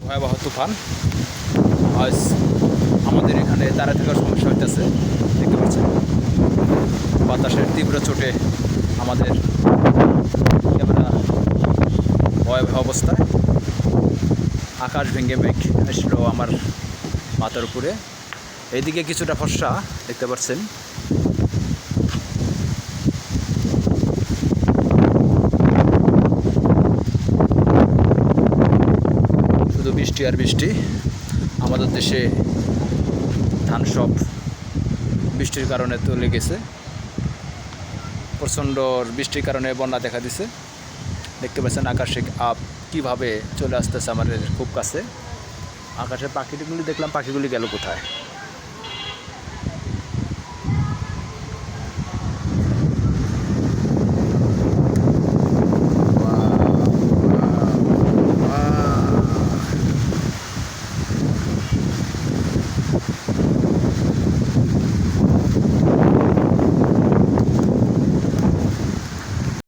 ভয়াবহ তুফান। আজ আমাদের এখানে দাঁড়ায় থাকার সমস্যা হইতেছে, দেখতে পাচ্ছেন বাতাসের তীব্র চোটে আমাদের ক্যামেরা ভয়াবহ অবস্থায়। আকাশ ভেঙে মেঘ আসলো আমার মাথার উপরে। এইদিকে কিছুটা ফর্সা দেখতে পাচ্ছেন। শুধু বৃষ্টি আর বৃষ্টি। আমাদের দেশে ধান সব বৃষ্টির কারণে চলে গেছে। প্রচণ্ড বৃষ্টির কারণে বন্যা দেখা দিছে। দেখতে পাচ্ছেন আকাশে কীভাবে চলে আসতেছে আমাদের খুব কাছে। আকাশের পাখিগুলি দেখলাম, পাখিগুলি গেল কোথায়?